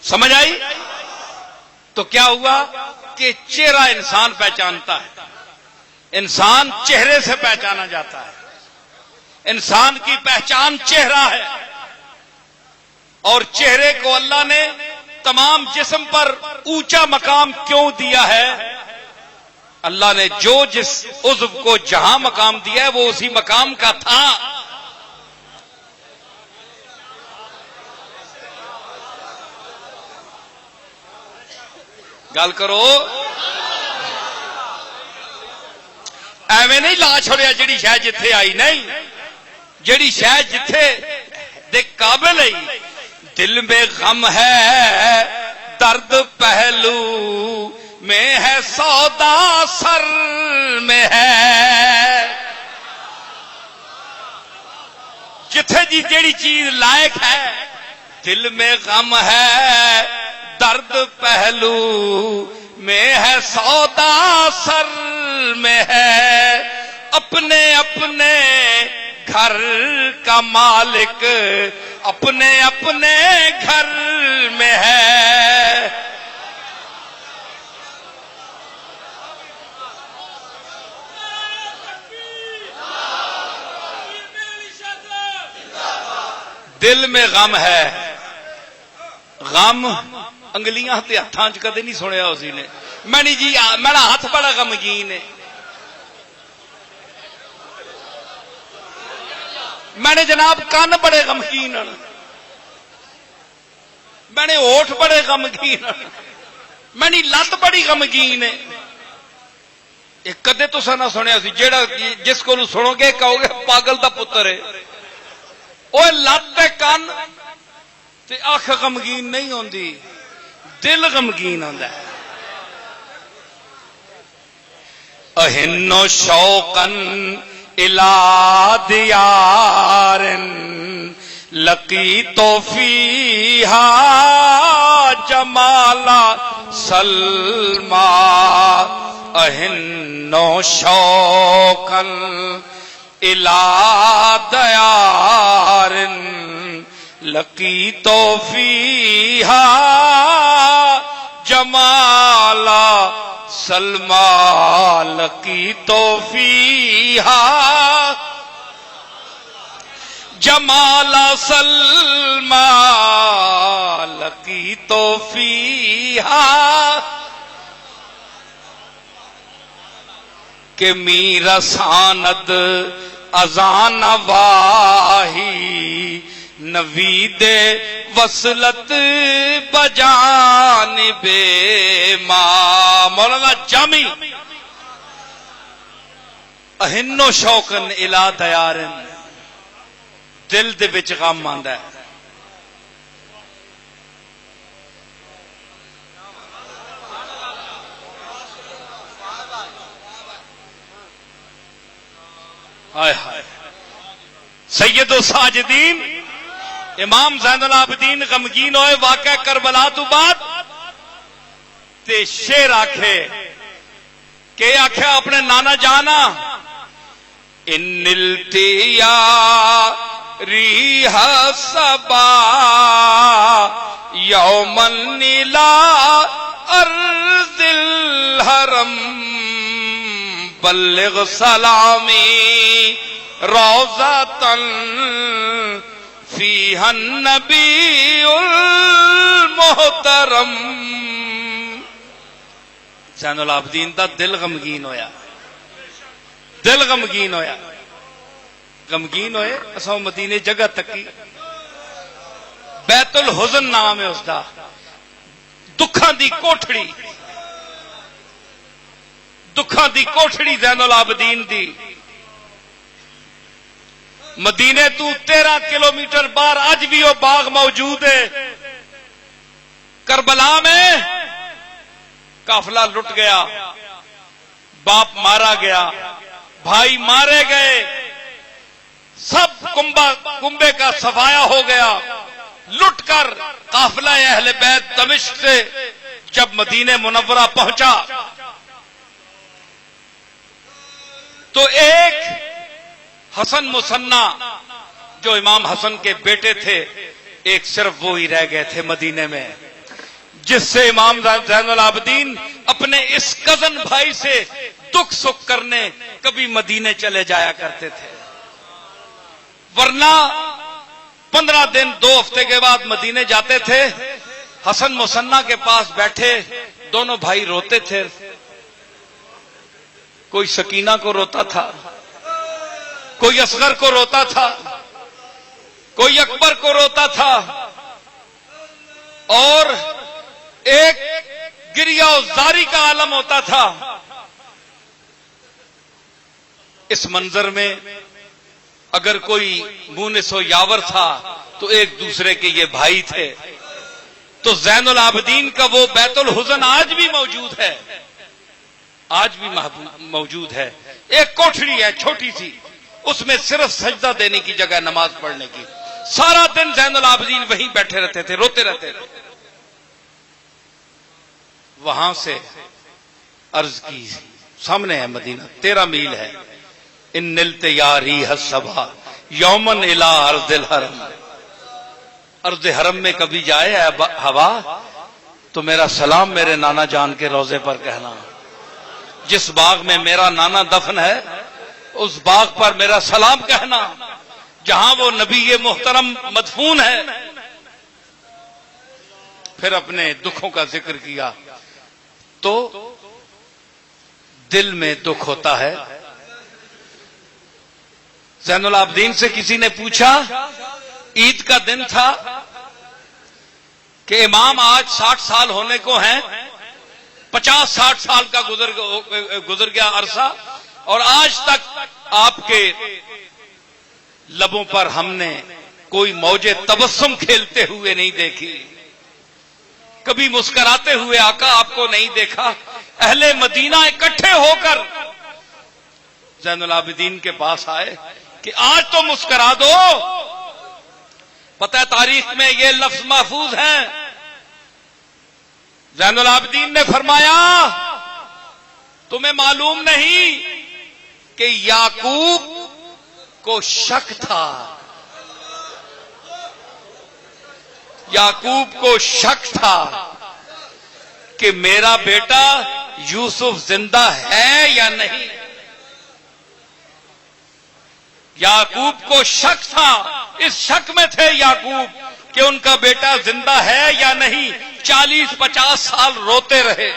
سمجھ آئی؟ تو کیا ہوا کہ چہرہ انسان پہچانتا ہے، انسان چہرے سے پہچانا جاتا ہے، انسان کی پہچان چہرہ ہے، اور چہرے کو اللہ نے تمام جسم پر اونچا مقام کیوں دیا ہے؟ اللہ نے جو جس عضو کو جہاں مقام دیا ہے وہ اسی مقام کا تھا۔ گل کرو، ایویں نہیں لا چھوڑیا جڑی شاید جتھے آئی، نہیں، جڑی شاید جتھے دے قابل ہے۔ دل میں غم ہے درد پہلو میں ہے، سودا سر میں ہے۔ جتھے جی جیڑی چیز لائق ہے، دل میں غم ہے درد پہلو میں ہے، سودا سر میں ہے۔ اپنے اپنے گھر کا مالک اپنے اپنے گھر میں ہے۔ دل میں غم ہے، غم انگلیاں تے ہاتھاں چ کدے نہیں سنیا اسی نے۔ میں نہیں جی، میرا ہاتھ بڑا غمگین ہے، میں نے جناب کان بڑے غمگین، میں نے ہوٹھ بڑے غمگین، میں نے لت بڑی غمگین ہے۔ ایک کدے تو نہ سنیا سی، جیڑا جس کو سنو گے کہو گے پاگل دا پتر ہے۔ وہ لت کان تے اکھ غمگین نہیں ہوندی، دل غمگین ہوندا ہے۔ اہنو شوقن الی دیار لقیت فیہا جمالا سلمی، اہنو شوقن الی دیار لقیت فیہا جمالا سلمی، لقیت فیہا جمالا سلمی، لقیت فیہا کہ می رساند اذان واہی نوید وصلت بجانب ما۔ مولانا جامی اہنو شوقن الی دیارن، دل دے وچ غم آندا ہے۔ ہائے ہائے، سید الساجدین امام زین العابدین غمگین ہوئے واقعہ کربلا تو بعد تے شعر آکھے کہ آکھے اپنے نانا جانا، ان نلتیا ریح صبا یومن نیلا ارض الحرم بلغ سلامی روضۃ فیہا النبی المحترم۔ زین العابدین دا دل غمگین ہویا، دل غمگین ہویا، غمگین ہوئے۔ اساں مدینے جگہ تکی، بیت الحزن نام ہے اس دا، دکھاں دی کوٹھڑی، دکھاں دی کوٹھڑی زین العابدین دی۔ مدینے تو 13 کلومیٹر باہر اج بھی وہ باغ موجود ہے۔ کربلا میں قافلہ لٹ گیا، باپ مارا گیا، بھائی مارے گئے، سب کنبے کا صفایا ہو گیا۔ لٹ کر قافلہ اہل بیت دمشق سے جب مدینہ منورہ پہنچا تو ایک حسن مثنی جو امام حسن کے بیٹے تھے، ایک صرف وہی رہ گئے تھے مدینے میں۔ جس سے امام زین العابدین اپنے اس کزن بھائی سے دکھ سکھ کرنے کبھی مدینے چلے جایا کرتے تھے، ورنہ 15 دن 2 ہفتے کے بعد مدینے جاتے تھے، حسن مسنہ کے پاس بیٹھے دونوں بھائی روتے تھے، کوئی سکینہ کو روتا تھا، کوئی اصغر کو روتا تھا، کوئی اکبر کو روتا تھا، اور ایک گریہ و زاری کا عالم ہوتا تھا۔ اس منظر میں اگر کوئی مونس و یاور تھا تو ایک دوسرے کے یہ بھائی تھے۔ تو زین العابدین کا وہ بیت الحزن آج بھی موجود ہے، آج بھی موجود ہے۔ ایک کوٹھڑی ہے چھوٹی سی، اس میں صرف سجدہ دینے کی جگہ نماز پڑھنے کی، سارا دن زین العابدین وہیں بیٹھے رہتے تھے، روتے رہتے تھے۔ وہاں سے عرض کی، سامنے ہے مدینہ، 13 میل ہے۔ ان نلت یاری حسبا یومن الی ارض الحرم، ارض حرم میں کبھی جائے ہوا تو میرا سلام میرے نانا جان کے روضے پر کہنا، جس باغ میں میرا نانا دفن ہے اس باغ پر میرا سلام کہنا، جہاں وہ نبی محترم مدفون ہے۔ پھر اپنے دکھوں کا ذکر کیا تو دل میں دکھ ہوتا ہے۔ زین العابدین سے کسی نے پوچھا، عید کا دن تھا کہ امام آج 60 سال ہونے کو ہیں، 50-60 سال کا گزر گیا عرصہ، اور آج تک آپ کے لبوں پر ہم نے کوئی موج تبسم کھیلتے ہوئے نہیں دیکھی، کبھی مسکراتے ہوئے آقا آپ کو نہیں دیکھا۔ اہل مدینہ اکٹھے ہو کر زین العابدین کے پاس آئے کہ آج تو مسکرا دو۔ پتہ ہے تاریخ میں یہ لفظ محفوظ ہیں، زین العابدین نے فرمایا تمہیں معلوم نہیں کہ یعقوب کو شک تھا، یعقوب کو شک تھا کہ میرا بیٹا یوسف زندہ ہے یا نہیں۔ یعقوب کو شک تھا، اس شک میں تھے یعقوب کہ ان کا بیٹا زندہ ہے یا نہیں۔ 40-50 سال روتے رہے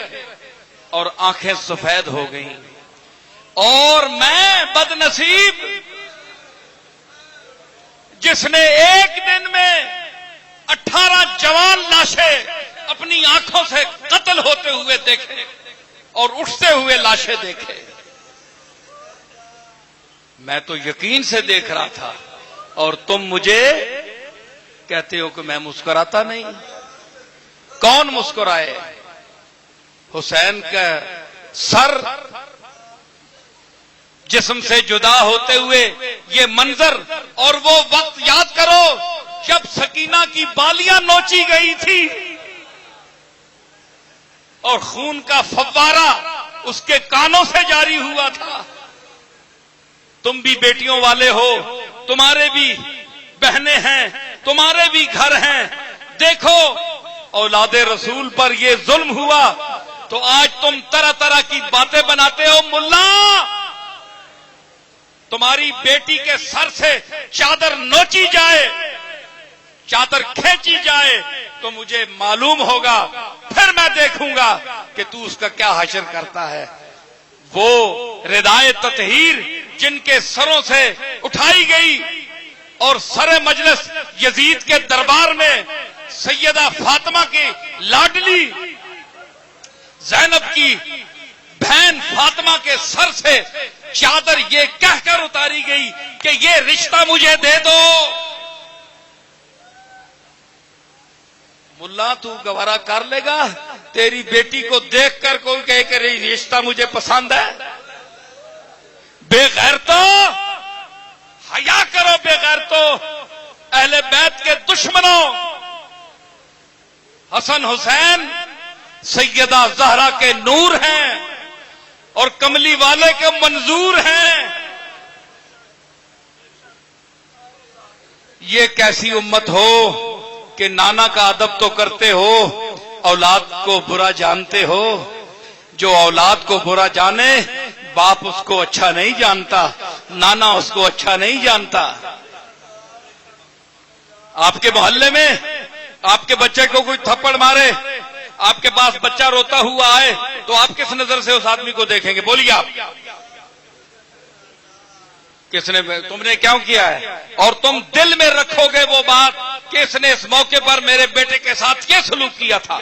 اور آنکھیں سفید ہو گئیں، اور میں بد نصیب جس نے ایک دن میں 18 جوان لاشیں اپنی آنکھوں سے قتل ہوتے ہوئے دیکھے اور اٹھتے ہوئے لاشیں دیکھے۔ میں تو یقین سے دیکھ رہا تھا اور تم مجھے کہتے ہو کہ میں مسکراتا نہیں۔ کون مسکرائے؟ حسین کا سر جسم سے جدا ہوتے ہوئے یہ منظر، اور وہ وقت یاد کرو جب سکینہ کی بالیاں نوچی گئی تھی اور خون کا فوارہ اس کے کانوں سے جاری ہوا تھا۔ تم بھی بیٹیوں والے ہو، تمہارے بھی بہنیں ہیں، تمہارے بھی گھر ہیں، دیکھو اولاد رسول پر یہ ظلم ہوا تو آج تم طرح طرح کی باتیں بناتے ہو۔ ملا، تمہاری بیٹی کے سر سے چادر نوچی جائے، چادر کھینچی جائے تو مجھے معلوم ہوگا، پھر میں دیکھوں گا کہ تو اس کا کیا حشر کرتا ہے۔ وہ ردائے تطہیر جن کے سروں سے اٹھائی گئی اور سر مجلس یزید کے دربار میں سیدہ فاطمہ کی لاڈلی زینب کی بہن فاطمہ کے سر سے چادر یہ کہہ کر اتاری گئی کہ یہ رشتہ مجھے دے دو۔ ملا تو گوارا کر لے گا تیری بیٹی کو دیکھ کر کوئی کہے کہ رشتہ مجھے پسند ہے؟ بے غیرتو، حیا کرو بے غیرتو، اہل بیت کے دشمنوں، حسن حسین سیدہ زہرا کے نور ہیں اور کملی والے کے منظور ہیں۔ یہ کیسی امت ہو کہ نانا کا ادب تو کرتے ہو اولاد کو برا جانتے ہو؟ جو اولاد کو برا جانے باپ اس کو اچھا نہیں جانتا، نانا اس کو اچھا نہیں جانتا۔ آپ کے محلے میں آپ کے بچے کو کوئی تھپڑ مارے، آپ کے پاس بچہ روتا ہوا آئے تو آپ کس نظر سے اس آدمی کو دیکھیں گے؟ بولیے آپ، کس نے؟ تم نے کیوں کیا ہے؟ اور تم دل میں رکھو گے وہ بات کہ اس نے اس موقع پر میرے بیٹے کے ساتھ یہ سلوک کیا تھا۔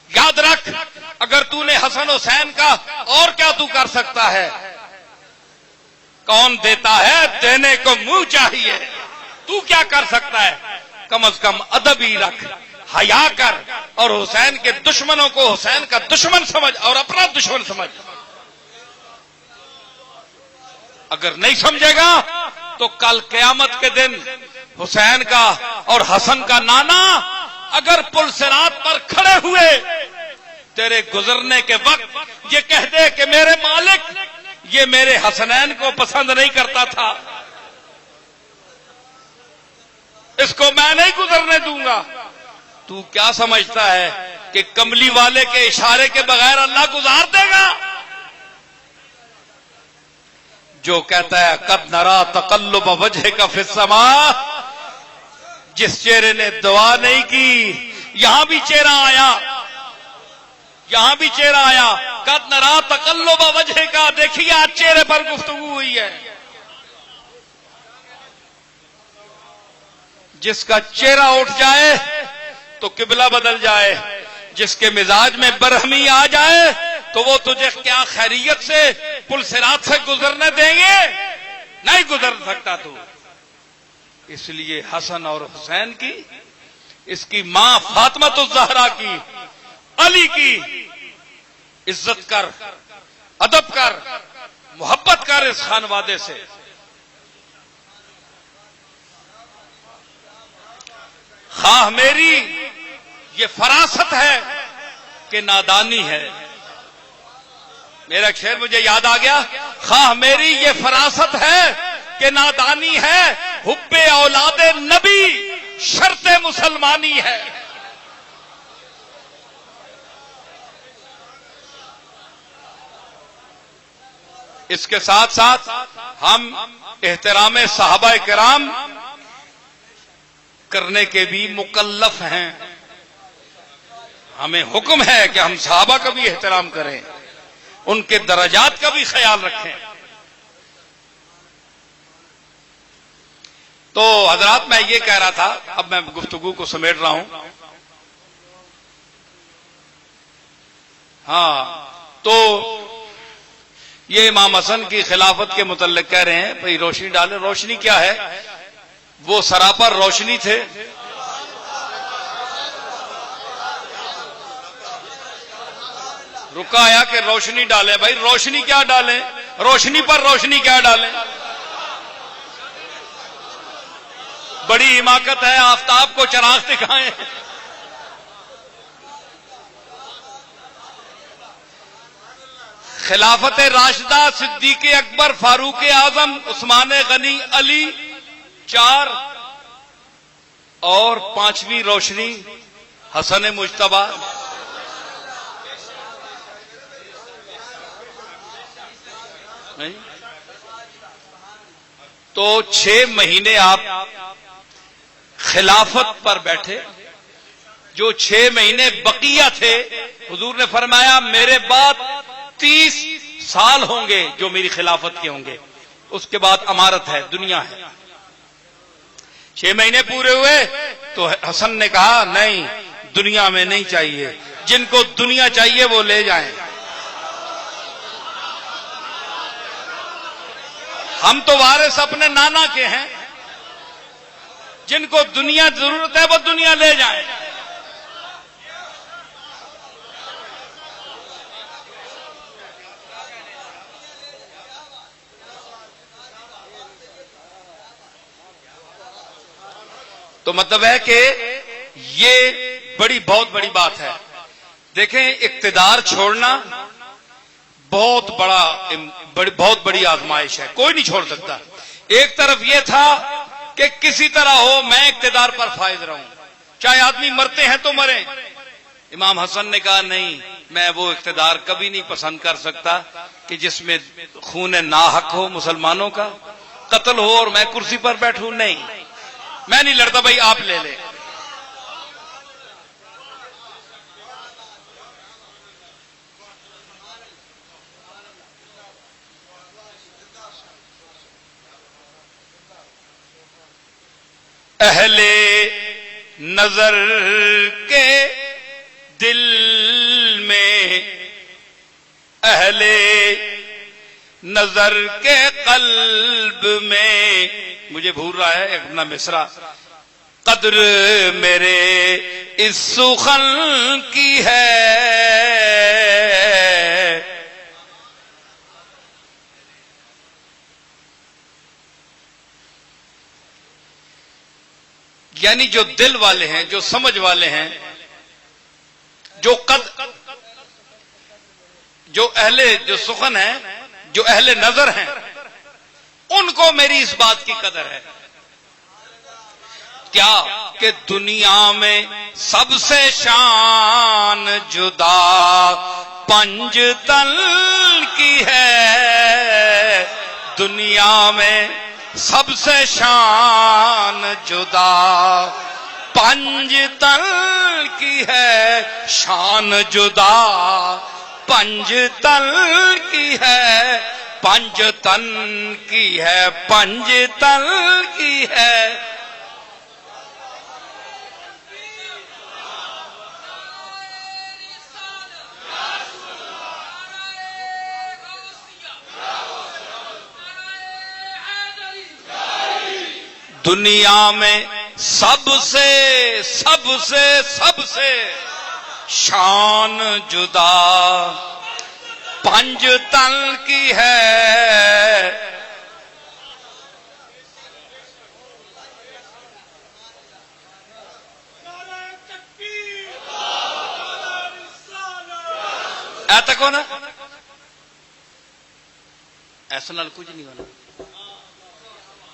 یاد رکھ، اگر تو نے حسن حسین کا اور کیا تو کر سکتا ہے؟ کون دیتا ہے؟ دینے کو منہ چاہیے۔ تو کیا کر سکتا ہے؟ کم از کم ادب ہی رکھ، حیا کر، اور حسین کے دشمنوں کو حسین کا دشمن سمجھ اور اپنا دشمن سمجھ۔ اگر نہیں سمجھے گا تو کل قیامت کے دن حسین کا اور حسن کا نانا اگر پل صراط پر کھڑے ہوئے تیرے گزرنے کے وقت یہ کہہ دے کہ میرے مالک یہ میرے حسنین کو پسند نہیں کرتا تھا، اس کو میں نہیں گزرنے دوں گا، تو کیا سمجھتا ہے کہ کملی والے کے اشارے کے بغیر اللہ گزار دے گا؟ جو کہتا ہے قد نرا تقلب وجهک فی السماء، جس چہرے نے دعا نہیں کی یہاں بھی چہرہ آیا، یہاں بھی چہرہ آیا۔ قد نرا تقلب وجهک، دیکھیے آج چہرے پر گفتگو ہوئی ہے۔ جس کا چہرہ اٹھ جائے تو قبلہ بدل جائے، جس کے مزاج میں برہمی آ جائے تو وہ تجھے کیا خیریت سے پل صراط سے گزرنے دیں گے؟ نہیں گزر سکتا تو۔ اس لیے حسن اور حسین کی، اس کی ماں فاطمہ الزہرا کی، علی کی عزت کر، ادب کر، محبت کر اس خانوادے سے۔ خواہ میری یہ فراست ہے کہ نادانی ہے۔ میرا ایک شعر مجھے یاد آ گیا، خواہ میری یہ فراست ہے کہ نادانی ہے، حب اولاد نبی شرط مسلمانی ہے۔ اس کے ساتھ ساتھ ہم احترام صحابہ کرام کرنے کے بھی مکلف ہیں۔ ہمیں حکم ہے کہ ہم صحابہ کا بھی احترام کریں، ان کے درجات کا بھی خیال رکھیں۔ تو حضرات میں یہ کہہ رہا تھا، اب میں گفتگو کو سمیٹ رہا ہوں۔ ہاں، تو یہ امام حسن کی خلافت کے متعلق کہہ رہے ہیں بھئی روشنی ڈالے۔ روشنی کیا ہے؟ وہ سراپر روشنی تھے، رکا آیا کہ روشنی ڈالیں۔ بھائی روشنی کیا ڈالیں؟ روشنی پر روشنی کیا ڈالیں؟ بڑی حماقت ہے آفتاب کو چراغ دکھائیں۔ خلافت راشدہ، صدیق اکبر، فاروق اعظم، عثمان غنی، علی، 4 اور 5ویں روشنی حسن مجتبی۔ تو 6 مہینے آپ خلافت پر بیٹھے، جو 6 مہینے بقیہ تھے حضور نے فرمایا میرے بعد 30 سال ہوں گے جو میری خلافت کے ہوں گے، اس کے بعد امارت ہے، دنیا ہے۔ 6 مہینے پورے ہوئے تو حسن نے کہا نہیں، دنیا میں نہیں چاہیے، جن کو دنیا چاہیے وہ لے جائیں، ہم تو وارث اپنے نانا کے ہیں، جن کو دنیا ضرورت ہے وہ دنیا لے جائیں۔ تو مطلب ہے کہ یہ بہت بڑی بات ہے۔ دیکھیں اقتدار چھوڑنا بہت بڑی آزمائش ہے، کوئی نہیں چھوڑ سکتا۔ ایک طرف یہ تھا کہ کسی طرح ہو میں اقتدار پر فائز رہوں، چاہے آدمی مرتے ہیں تو مریں، امام حسن نے کہا نہیں، میں وہ اقتدار کبھی نہیں پسند کر سکتا کہ جس میں خون ناحق ہو مسلمانوں کا، قتل ہو اور میں کرسی پر بیٹھوں، نہیں، میں نہیں لڑتا، بھائی آپ لے لیں۔ اہل نظر کے دل میں، اہل نظر کے قلب میں، مجھے بھول رہا ہے ایک اپنا مصرع، قدر میرے اس سخن کی ہے، یعنی جو دل والے ہیں، جو سمجھ والے ہیں، جو سخن ہیں، جو اہل نظر ہیں، ان کو میری اس بات کی قدر ہے کیا کہ دنیا میں سب سے شان جدا پنج تن کی ہے، دنیا میں سب سے شان جدا پنج تن کی ہے، شان جدا پنج تن کی ہے، پنج تن کی ہے، پنج تن کی ہے۔ دنیا میں سب سے شان جدا پنج تن کی ہے، اے تک ہونا ایسا نال کچھ نہیں ہونا،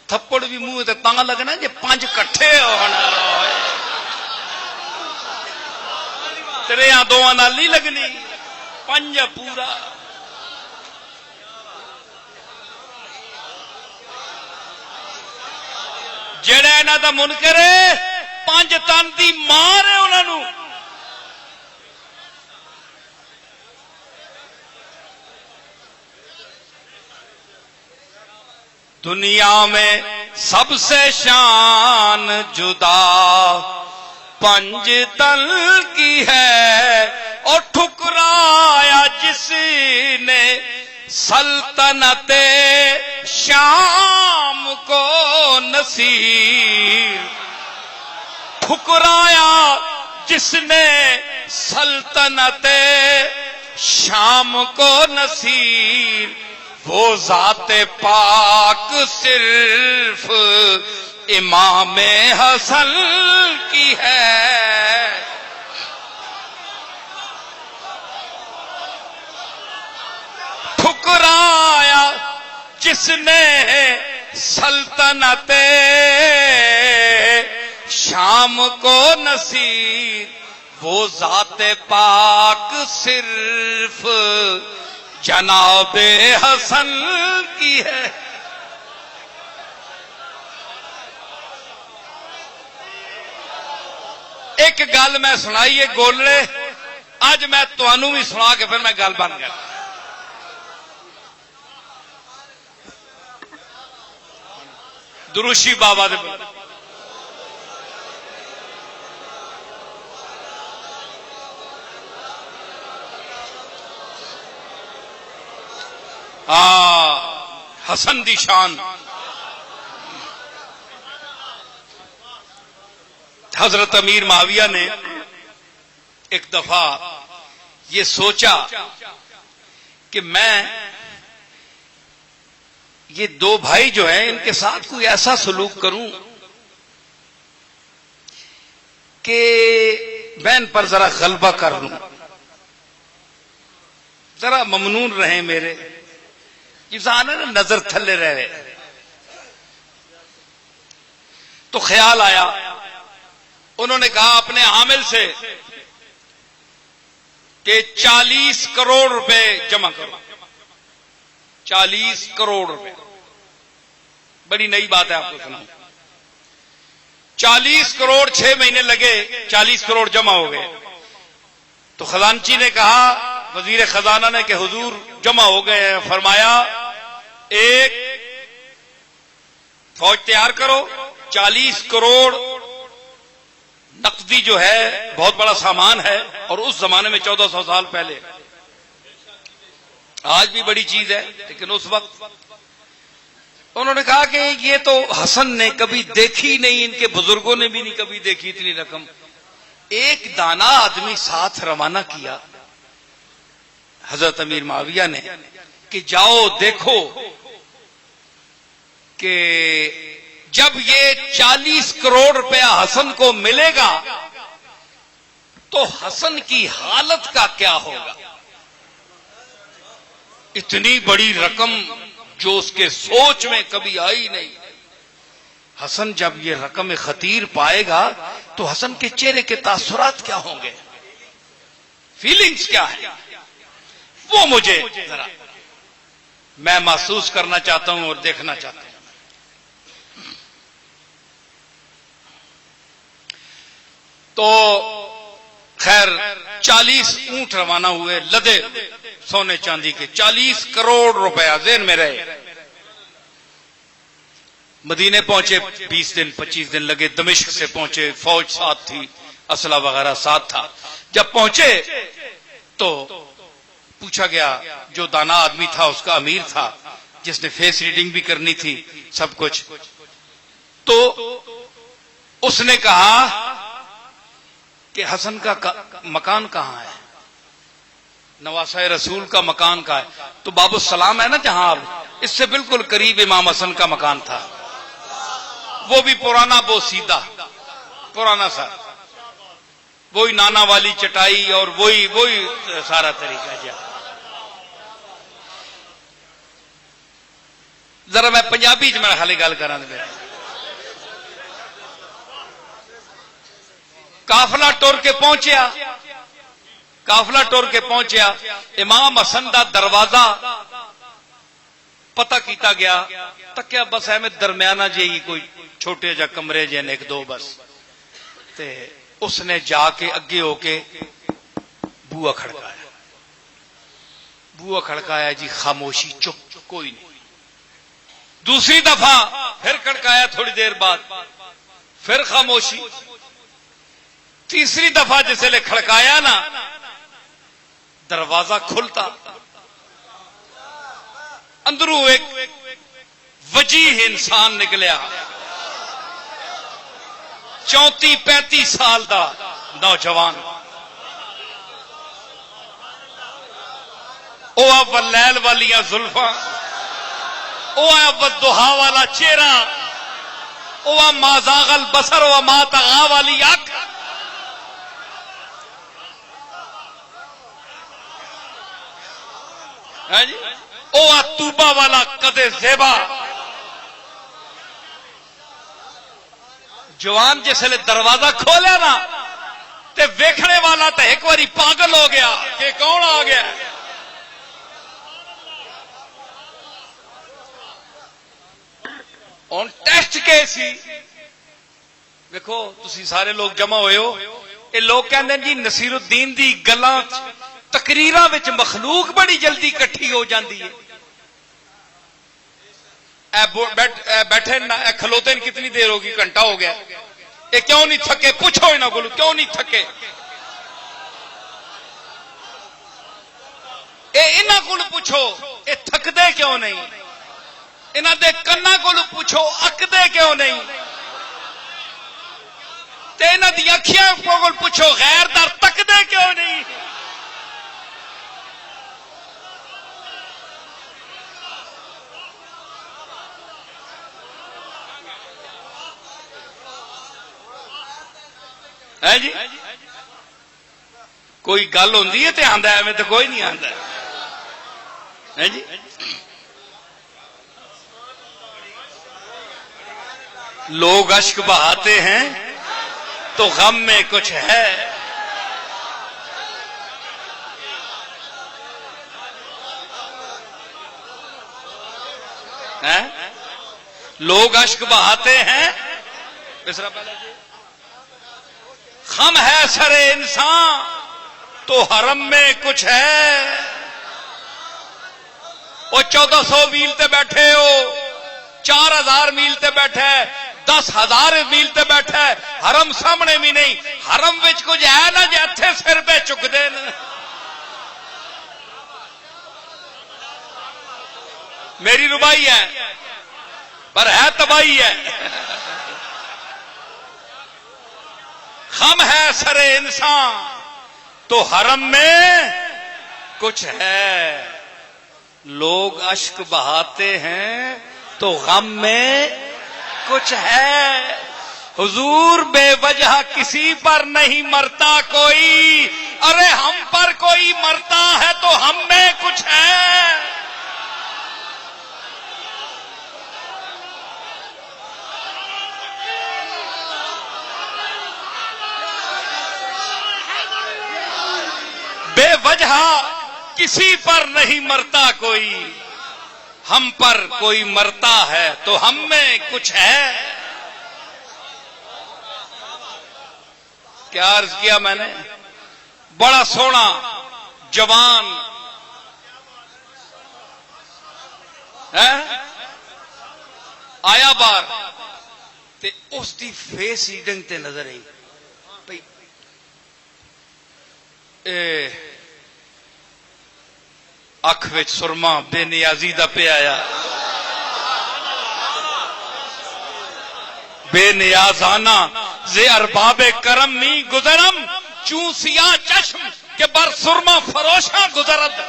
تھپڑ بھی منہ تے تاں لگنا جے پانچ کٹھے ہونا، تریاں دوواں نال نہیں لگنی، پنج پورا۔ جڑا انہاں دا منکر ہے، پانچ تن دی مار ہے انہاں نوں، دنیا میں سب سے شان جدا پنج تن کی ہے، اور ٹھکرایا جس نے سلطنت شام کو نصیر، ٹھکرایا جس نے سلطنت شام کو نصیر، وہ ذات پاک صرف امام حسن کی ہے، ٹھکرایا جس نے سلطنت شام کو نصیر، وہ ذات پاک صرف جناب حسن کی ہے۔ ایک گل میں سنائی ہے گولڑے، اج میں تانوں بھی سنا کے پھر میں گل بن گیا۔ دروشی بابا دے حسن دی شان۔ حضرت امیر معاویہ نے ایک دفعہ یہ سوچا کہ میں یہ دو بھائی جو ہیں ان کے ساتھ کوئی ایسا سلوک کروں کہ میں ان پر ذرا غلبہ کر لوں، ذرا ممنون رہیں میرے، نظر تھلے رہے۔ تو خیال آیا، انہوں نے کہا اپنے عامل سے کہ 40 کروڑ روپے جمع کرو. 40 کروڑ روپے، بڑی نئی بات ہے، آپ کو سناؤں. 40 کروڑ 6 مہینے لگے، 40 کروڑ جمع ہو گئے. تو خزانچی نے کہا، وزیر خزانہ نے، کہ حضور جمع ہو گئے ہیں. فرمایا ایک فوج تیار کرو. 40 کروڑ نقدی جو ہے بہت بڑا سامان ہے، اور اس زمانے میں 1400 سال پہلے، آج بھی بڑی چیز ہے لیکن اس وقت. انہوں نے کہا کہ یہ تو حسن نے کبھی دیکھی نہیں، ان کے بزرگوں نے بھی نہیں کبھی دیکھی اتنی رقم. ایک دانا آدمی ساتھ روانہ کیا حضرت امیر معاویہ نے کہ جاؤ دیکھو کہ جب یہ 40 کروڑ روپیہ حسن کو ملے گا تو حسن کی حالت کا کیا ہوگا. اتنی بڑی رقم جو اس کے سوچ میں کبھی آئی نہیں. حسن جب یہ رقم خطیر پائے گا تو حسن کے چہرے کے تاثرات کیا ہوں گے، فیلنگز کیا ہے، وہ مجھے ذرا میں محسوس کرنا چاہتا ہوں اور دیکھنا چاہتا ہوں. تو خیر 40 اونٹ روانہ ہوئے لدے سونے چاندی کے. 40 کروڑ روپیہ ذہن میں رہے. مدینے پہنچے، 20 دن 25 دن لگے. دمشق سے پہنچے، فوج ساتھ تھی، اسلحہ وغیرہ ساتھ تھا. جب پہنچے تو پوچھا گیا، جو دانا آدمی تھا اس کا امیر تھا جس نے فیس ریڈنگ بھی کرنی تھی سب کچھ، تو اس نے کہا کہ حسن کا مکان کہاں ہے، نواسہ رسول کا مکان کہاں ہے. تو باب السلام ہے نا جہاں، اس سے بالکل قریب امام حسن کا مکان تھا. وہ بھی پرانا بوسیدہ، پرانا سا، وہی نانا والی چٹائی اور وہی سارا طریقہ. جا ذرا میں پنجابی چ میں خالی گل کراں. قافلہ ٹر کے پہنچیا، قافلہ ٹر کے پہنچیا. امام حسن دا دروازہ پتہ کیتا گیا، تکیا بس ایویں درمیانہ جی کوئی چھوٹے جا کمرے جے ایک دو بس. تے اس نے جا کے اگے ہو کے بوا کھڑکایا. بوا کھڑکایا جی، خاموشی، چپ، کوئی نہیں. دوسری دفعہ پھر کھڑکایا، تھوڑی دیر بعد پھر خاموشی. تیسری دفعہ جسے لے کھڑکایا نا، دروازہ کھلتا، اندروں ایک وجیح انسان نکلیا، 34-35 سال دا نوجوان. او واللیل والیاں زلفاں، او والضحا والا چہرہ، او ما زاغ البصر و ما طغا والی آنکھ. او توبہ والا قدے زیبا. جوان جسے دروازہ کھولیا نا تے ویکھنے والا تے ایک باری پاگل ہو گیا کہ کون آ گیا. اور ٹیسٹ کے سی دیکھو، تسی سارے لوگ جمع ہوئے ہو. یہ لوگ کہندے ہیں جی نصیر الدین دی گلاں تقریراں وچ مخلوق بڑی جلدی کٹھی ہو جاندی ہے. بیٹھے کھلوتے کتنی دیر ہوگی، گھنٹہ ہو گیا. یہ کیوں نہیں تھکے؟ پوچھو انہاں کولوں کیوں نہیں تھکے. انہاں کولوں پوچھو یہ تھکدے کیوں نہیں. انہاں دے کنا کولوں پوچھو اکدے کیوں نہیں. تے انہاں دی اکھیاں کول پوچھو غیر در تکدے کیوں نہیں. جی کوئی گل ہوندی ہے تے آندا ہے، میں تو کوئی نہیں آندا ہے. جی لوگ اشک بہاتے ہیں تو غم میں کچھ ہے. لوگ اشک بہاتے ہیں. مصرع پہلا جی. خم ہے سر انسان تو حرم میں کچھ ہے. وہ 1400 میل تے بیٹھے ہو, 4000 میل تے بیٹھے, 10,000 میل تے بیٹھے, حرم سامنے بھی نہیں. حرم وچ کچھ ہے نا جی اتھے سر پہ چک دے. میری ربائی ہے پر ہے تباہی ہے. خم ہے سر انسان تو حرم میں کچھ ہے. لوگ اشک بہاتے ہیں تو غم میں کچھ ہے. حضور بے وجہ کسی پر نہیں مرتا کوئی, ارے ہم پر کوئی مرتا ہے تو ہم میں کچھ ہے. بے وجہ کسی پر نہیں مرتا کوئی, ہم پر کوئی مرتا ہے تو ہم میں کچھ ہے. کیا عرض کیا میں نے؟ بڑا سونا جوان ہے آیا بار تے اس دی فیس ریڈنگ تے نظر آئی بھئی اکھ وچ سرما بے نیازی دا پہ آیا. بے نیازانہ زے ارباب کرم نہیں گزرم, چوں سیاہ چشم کے بر سرما فروشاں گزرد.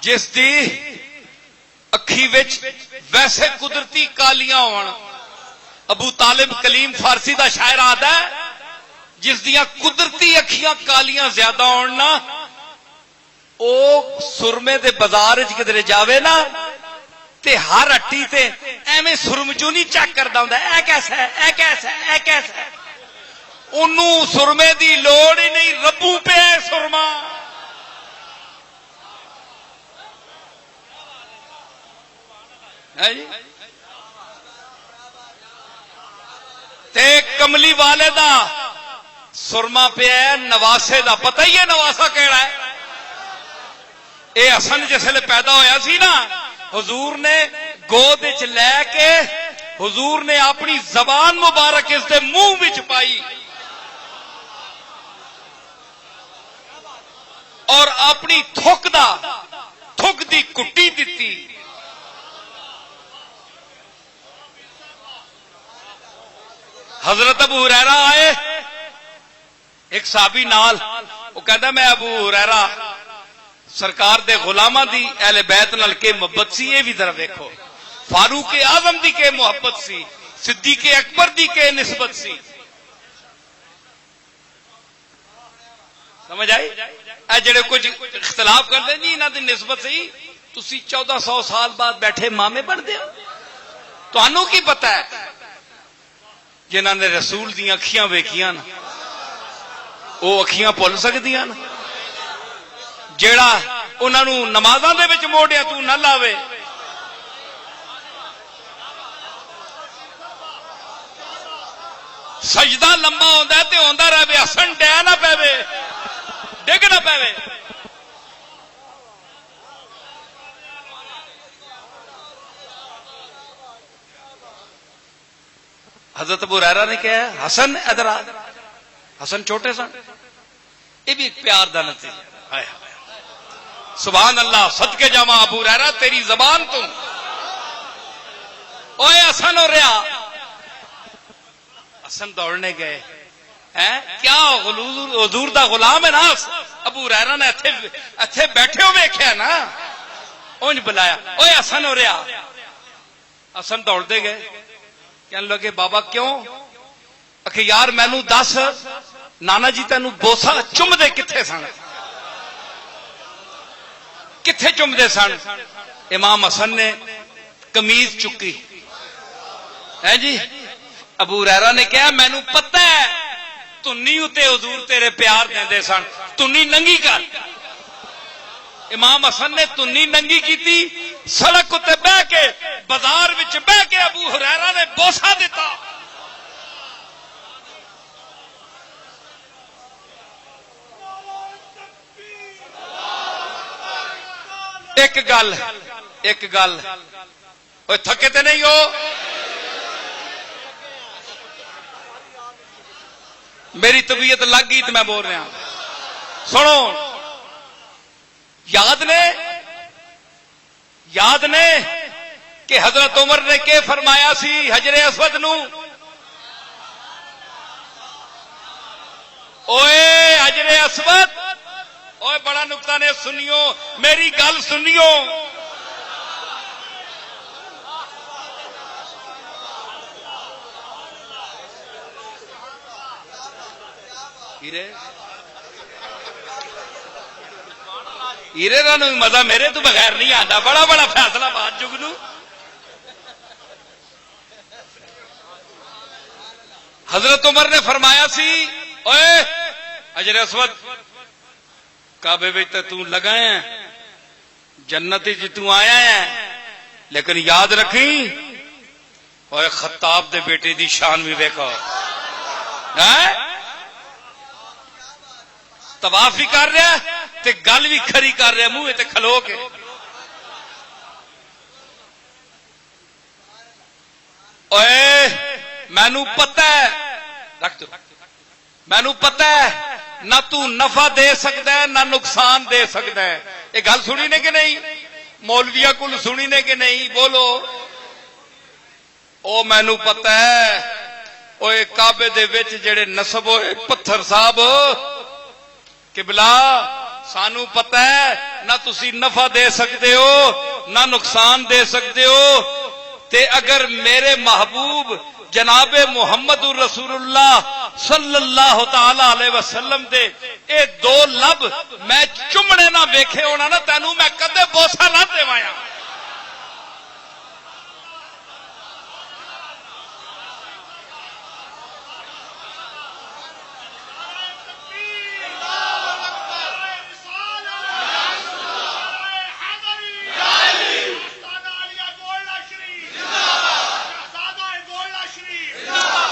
جس دی اکھی وچ ویسے قدرتی کالیاں ہون. ابو طالب کلیم فارسی دا شاعر آتا ہے جس دیاں قدرتی اکھیاں کالیاں زیادہ ہونا, او سرمے دے بازار وچ کدھر جاوے نا تے ہر ہٹی تے ایویں سرمچونی چیک کردا ہوندا اے کیسا ہے, اے کیسا ہے, اے کیسا ہے. اونوں سرمے دی لوڑ ہی نہیں, ربو پہ ہے سرما. ہے جی تے کملی والے دا سرما پہ ہے, نواسے دا پتہ ہی ہے نواسا کیڑا ہے. اے حسن جس لے پیدا ہویا سی نا, حضور نے گود وچ لے کے حضور نے اپنی زبان مبارک اس دے منہ وچ پائی اور اپنی تھک دی کٹی دتی. حضرت ابو ہریرہ آئے, ایک صحابی نال, وہ کہندا میں ابو ہریرہ سرکار دے غلاماں دی اہل بیت نال کے محبت سی. یہ بھی ذرا ویکھو, فاروق اعظم دی کے محبت سی, صدیق اکبر دی کے نسبت سی. سمجھ آئی؟ اے جڑے کچھ اختلاف کرتے جی انہاں دی نسبت سی, تسی 1400 سال بعد بیٹھے مامے بنتے ہو. تانوں کی پتہ ہے جنہاں نے رسول دی اکھیاں ویکھیاں نا وہ اکھیاں بھول سکدیاں نا؟ جیڑا انہاں نوں نمازاں دے وچ موڑیا تو نہ لاوے. سجدہ لمبا ہوندا ہے تے ہوندا رہے, حسن ڈے نہ پے, ڈگ نہ پے. حضرت ابو ہریرہ نے کہا حسن ادھر آ. حسن چھوٹے سن, یہ بھی ایک پیار دا نتیجہ. سبحان اللہ, صدقے جاواں ابو ہریرہ تیری زبان تو. اوے حسن ہو رہا, حسن دوڑنے گئے. کیا حضور دا غلام ہے نا. ابو ہریرہ نے اتھے بیٹھے ہو ویکھیا نا, اونج بلایا, اوے حسن ہو رہا. حسن دوڑتے گئے, کہنے لگے بابا کیوں؟ کہ یار مینوں دس نانا جی تینوں بوسا چم دے کتھے سن, کتھے چم دے سن؟ امام حسن نے قمیض چکی ہے جی. ابو ہریرہ نے کہا مینوں پتہ ہے تنی اتے حضور تیرے پیار دیندے سن, تنی ننگی کر. امام حسن نے تنی ننگی کی سڑک تے بہ کے بازار وچ بہ کے ابو ہریرہ نے بوسا دیتا. ایک گل اوے تھکے تے نہیں ہو؟ میری طبیعت لگ گئی تو میں بول رہا ہوں. سنو، یاد نے کہ حضرت عمر نے کہ فرمایا سی حجر اسود نو، اوے حجر اسود، اوے بڑا نقطہ نے سنیو، میری گل سنیو. ہیرے کا مزہ میرے تو بغیر نہیں آتا. بڑا بڑا فیصلہ بات جگنو. حضرت عمر نے فرمایا سی اوے حجر اسود کعبے وچ تو لگا ہے، جنت تو آیا ہے، لیکن یاد رکھی اوے خطاب دے بیٹے دی شان بھی ویکھو. طواف بھی کر رہا تے گل بھی کھری کر رہا منہ تے کھلو کے. اوے مینوں پتہ ہے، رکھ دو، مینوں پتہ ہے نہ تو نفع دے سکتا ہے نہ نقصان دے سکتا ہے. یہ گل سنی نے کہ نہیں؟ مولویا کل سنی نے کہ نہیں؟ بولو. او مینوں پتہ ہے اوے کعبے دے وچ جڑے نسب ہوئے پتھر صاحب قبلہ سانو پتہ ہے نہ تسی نفع دے سکتے ہو نہ نقصان دے سکتے ہو. تے اگر میرے محبوب جناب محمد رسول اللہ صلی اللہ تعالی علیہ وسلم دے اے دو لب میں چمنے نہ ویکھے ہونا نا تینوں میں کدے بوسا نہ دیوایا.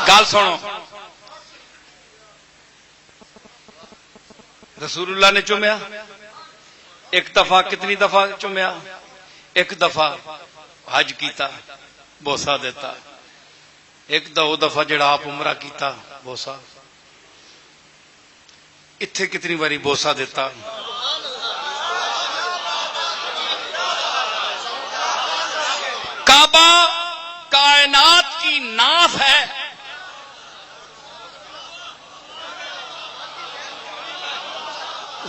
گل سنو، رسول اللہ نے چومیا ایک دفعہ، کتنی دفعہ چومیا؟ ایک دفعہ حج کیتا بوسا دیتا، ایک دو دفعہ جڑا آپ عمرہ کیتا بوسا. اتھے کتنی باری بوسا دیتا؟ کعبہ کائنات کی ناف ہے،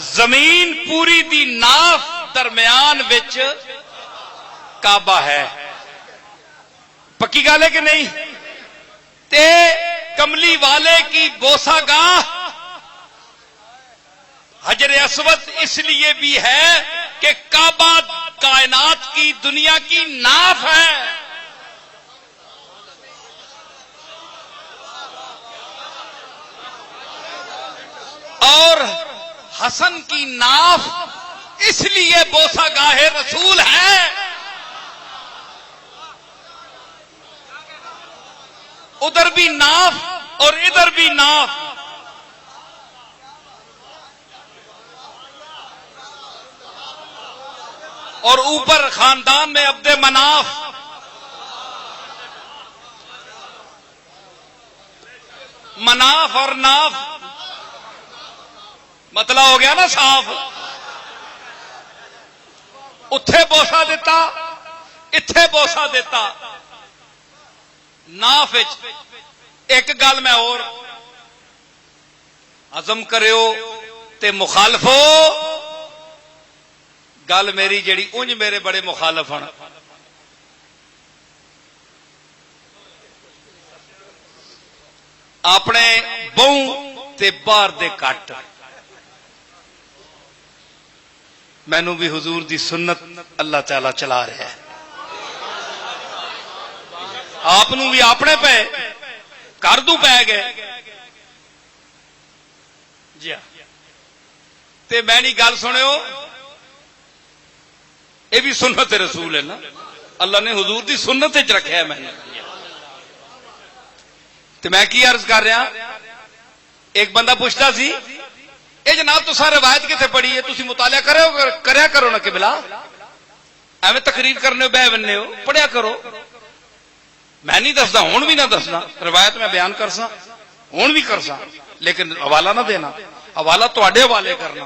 زمین پوری دی ناف درمیان وچ کعبہ ہے. پکی گل ہے کہ نہیں؟ تے کملی والے کی بوسا گاہ حجر اسود اس لیے بھی ہے کہ کعبہ کائنات کی دنیا کی ناف ہے. اور حسن کی ناف اس لیے بوسا گاہ رسول ہے. ادھر بھی ناف اور ادھر بھی ناف. اور اوپر خاندان میں عبد مناف. مناف اور ناف مطلب ہو گیا نا صاف. اتھے بوسا دیتا اتھے بوسا دیتا. ناف ایک گل میں اور عزم کریو تے مخالفو، گل میری جڑی انج میرے بڑے مخالف ہیں، اپنے بہوں تے باہر دے کٹ. مینوں بھی حضور دی سنت اللہ تعالی چلا رہا ہے، آپ بھی اپنے پہ کر دوں پی گئے جی. تے میں نہیں گل سنو، یہ بھی سنت رسول ہے نا، اللہ نے حضور دی سنت وچ رکھا ہے. میں نے تو میں کی عرض کر رہا، ایک بندہ پوچھتا سی اے جناب تو سارے روایت کتنے پڑھی ہے، تسی مطالعہ کریا کرو نا قبلہ، ایویں تقریر کرنے بہ بننے ہو، پڑھیا کرو. میں نہیں دسدا، ہوں بھی نہ دسنا، روایت میں بیان کر سا، ہوں بھی کر سا، لیکن حوالہ نہ دینا، حوالہ تواڈے حوالے کرنا.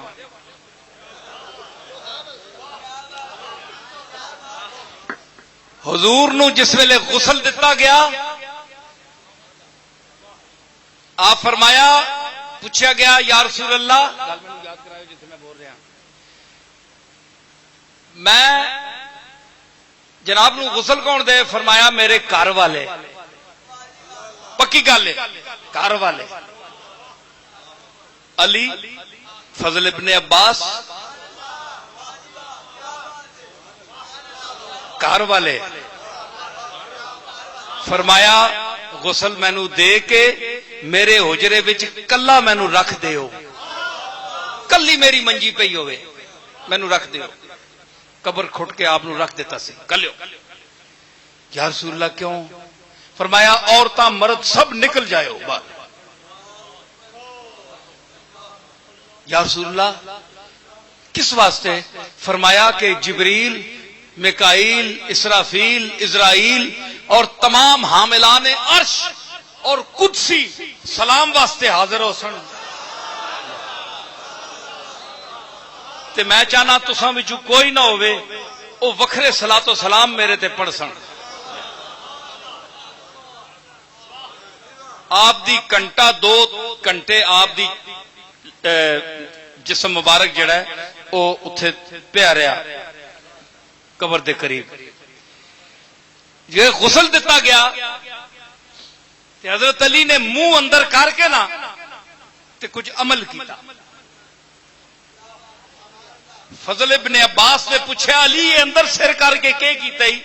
حضور نو جس ویلے غسل دتا گیا، آپ فرمایا، پوچھا گیا یا رسول اللہ، میں جناب نو غسل کون دے؟ فرمایا میرے گھر والے. پکی گل ہے، گھر والے. علی، فضل ابن عباس، گھر والے. فرمایا غسل مینو دے کے میرے حجرے وچ کلا مینو رکھ دیو، کلی میری منجی پئی ہوئے، مینو رکھ دیو. قبر کھٹ کے آپ نو رکھ دیتا سی کلیو. یا رسول اللہ کیوں؟ فرمایا عورتاں مرد سب نکل جائے ہو باہر. یا رسول اللہ کس واسطے؟ فرمایا کہ جبریل، میکائیل، اسرافیل، اسرائیل اور تمام حاملان عرش اور قدسی سلام واسطے حاضر ہو سن. تے میں چاہنا تساں وچوں کوئی نہ ہوئے او وکھرے صلاۃ و سلام میرے تے پڑھ سن. آپ دی گھنٹہ 2 گھنٹے آپ دی جسم مبارک جڑا ہے او اتھے پیا رہا قبر دے قریب. یہ غسل دتا گیا تے حضرت علی نے منہ اندر کر کے نا تے کچھ عمل کیتا. فضل ابن عباس نے پوچھا علی یہ اندر سر کر کے کیتا ہی؟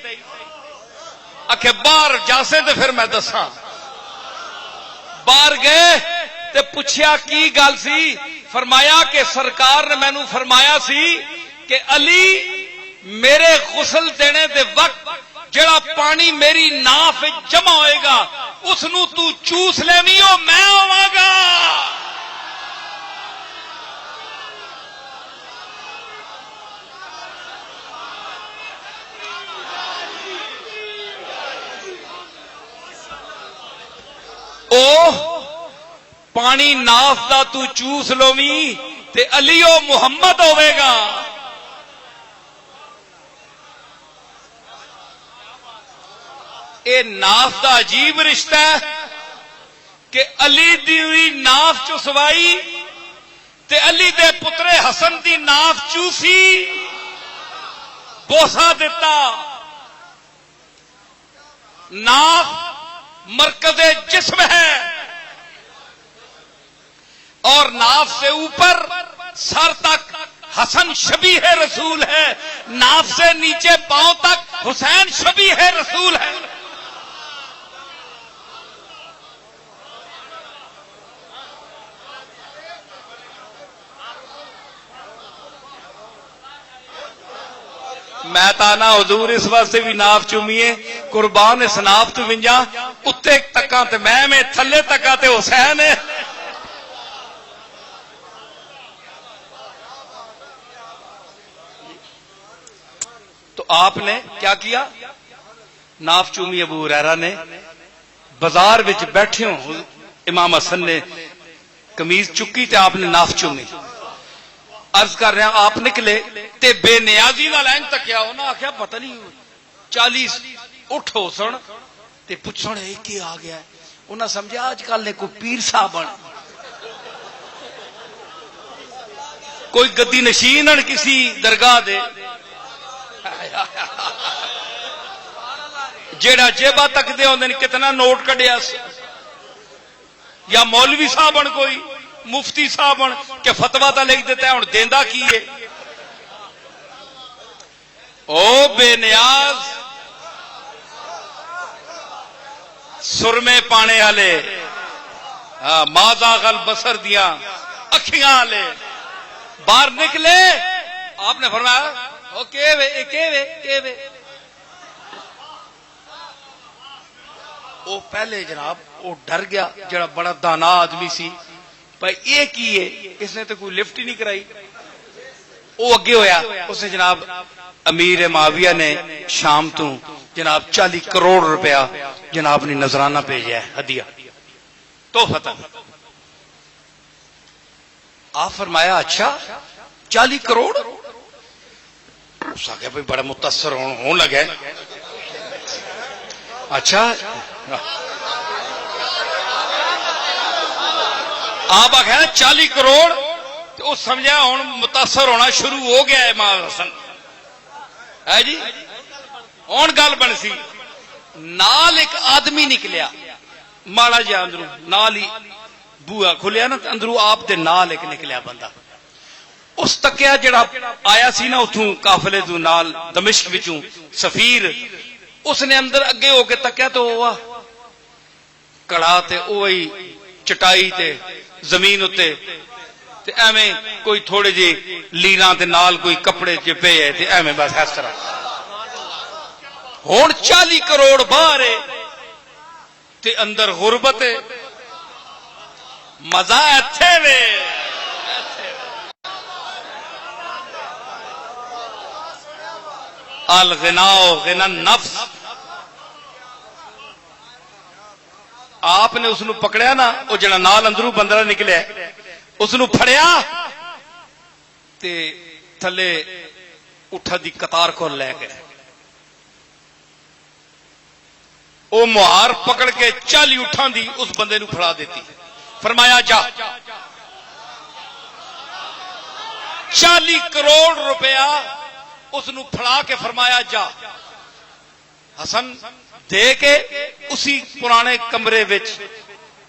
آکھے باہر جاسے تے پھر میں دساں. باہر گئے تے پوچھیا کی گل سی؟ فرمایا کہ سرکار نے مینوں فرمایا سی کہ علی میرے غسل دینے دے وقت جڑا پانی میری ناف جمع ہوئے گا اس نو تو چوس لینی ہو، میں ہوواں گا. او پانی ناف دا تو چوس لویں تے علی او محمد ہوے گا. اے ناف دا عجیب رشتہ ہے کہ علی دی ہوئی ناف چسوائی تے علی دے پترے حسن دی ناف چوسی، بوسا دیتا. ناف مرکز جسم ہے اور ناف سے اوپر سر تک حسن شبیہ رسول ہے، ناف سے نیچے پاؤں تک حسین شبیہ رسول ہے. میں تانا حضور اس واسطے بھی ناف چومیے قربان اس ناف تو ونجا اتنے تکاں تے میں تھلے تکاں تے حسین ہے. تو آپ نے کیا کیا؟ ناف چومی. ابو ہریرہ نے بازار وچ بیٹھے ہو امام حسن نے قمیض چکی تے آپ نے ناف چومی. عرض کر رہے ہیں آپ نکلے تے بے نیازی نال این تکیا انہاں آکھیا پتہ نہیں 40 اٹھ ہو سن تے پوچھن اے کی آ گیا ہے. انہاں سمجھا اج کل نے کوئی پیر صاحب بن کوئی گدی نشین کسی درگاہ دے جیڑا جیبا تک دے ہوندے کتنا نوٹ کڈیا یا مولوی صاحب بن کوئی مفتی صاحب بن کہ فتوا تا لکھ دیتا ہے ہن دیندا کی ہے. او بے نیاز سرمے پانے والے ماذا غل بصر دیاں اکھیاں والے باہر نکلے. آپ نے فرمایا وہ پہلے جناب وہ ڈر گیا جڑا بڑا دانا آدمی سی بھائی یہ کی ہے اس نے تو کوئی لفٹ ہی نہیں کرائی وہ اگے ہویا اس نے جناب امیر معاویہ نے شام تو جناب 40 کروڑ روپیہ جناب نے نذرانہ بھیجا ہے ہدیہ تو فتح آپ فرمایا اچھا 40 کروڑ اس آگے بھائی بڑا متاثر ہون لگا اچھا آپ آخر 40 کروڑ تو سمجھا ہوں متاثر ہونا شروع ہو گیا ہے امام حسن ہے جی ہوں گل بن سی نال ایک آدمی نکلیا ماڑا جا اندروں نال ہی بوا کھلیا نا اندروں آپ دے نال ایک نکلیا بندہ اس تکیا جڑا آیا سی نا اتوں قافلے تو نال دمشق وچوں سفیر اس نے اندر اگے ہو کے تکیا تو ہوا کڑا تے اوہی چٹائی تے زمین اتے تے ایویں کوئی تھوڑے جی لیراں تے نال کوئی کپڑے چ پئے تے ایویں بس اس طرح ہن 40 کروڑ باہر تے اندر غربت ہے مزہ ایتھے وے الغناء غنى النفس آپ نے اس نو پکڑیا نا وہ جڑا نال اندروں بندرا نکلیا اس نو پھڑیا تے تھلے اٹھا دی قطار کو لے گئے او مہار پکڑ کے 40 اٹھاں دی اس بندے نو پھڑا دیتی فرمایا جا 40 کروڑ روپیہ اس نو پھڑا کے فرمایا جا حسن دے کے اسی پرانے کمرے وچ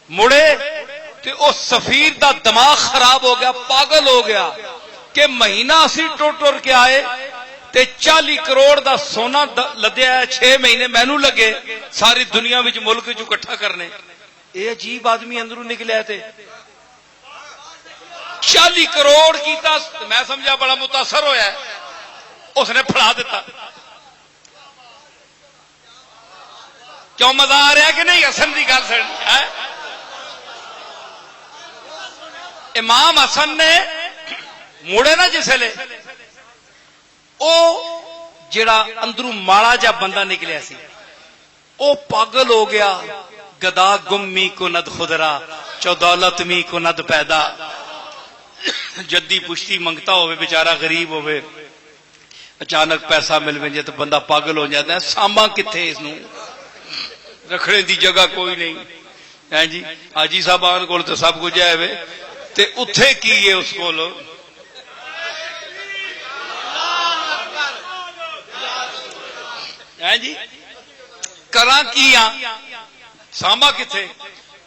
مڑے تے اس سفیر دا دماغ خراب ہو گیا پاگل ہو گیا کہ مہینہ اسی ٹر کے آئے تے 40 کروڑ دا سونا لدیا ہے 6 مہینے مینوں لگے ساری دنیا وچ ملک جو اکٹھا کرنے اے عجیب آدمی اندروں نکلیا تے 40 کروڑ کیتا میں سمجھا بڑا متاثر ہویا ہے اس نے پھڑا دیتا کیوں مزہ آ رہا ہے کہ نہیں حسن کی گل سن امام حسن نے مڑے نا جسے او جڑا اندروں ماڑا جا بندہ نکلیا سی او پاگل ہو گیا گدا گمی کو ند خدرا چودولت می کو ند پیدا جدی پشتی منگتا ہوئے بیچارہ غریب ہوئے اچانک پیسہ مل وجے تو بندہ پاگل ہو جاتا ہے ساما کتنے اس نو رکھنے دی جگہ کوئی نہیں ہے جی حاجی صاحبان کو تو سب کچھ ہے وے تے اتھے کی ہے اس کو ہے جی کراں کی ساما کتنے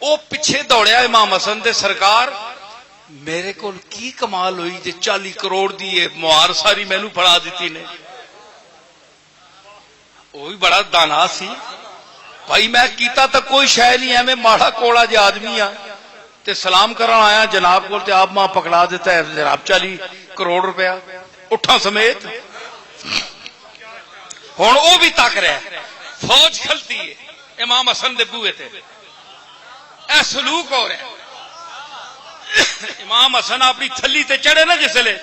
وہ پیچھے دوڑیا امام حسن دے سرکار میرے کو کی کمال ہوئی جے 40 کروڑ دی مہار ساری مینوں پھڑا دیتی نے وہ بھی بڑا دانا سی بھائی میں کیتا تو کوئی شے نہیں ہے میں ماڑا کوڑا جے آدمی ہاں تے سلام کرن آیا جناب کو تے آپ ماں پکڑا دیتا ہے جناب 40 کروڑ روپیہ اٹھا سمیت ہن وہ بھی تک رہا ہے فوج کھلتی ہے امام حسن دے بوئے تے اے سلوک ہو رہا ہے امام حسن اپنی تھلی تے چڑھے نا جسلے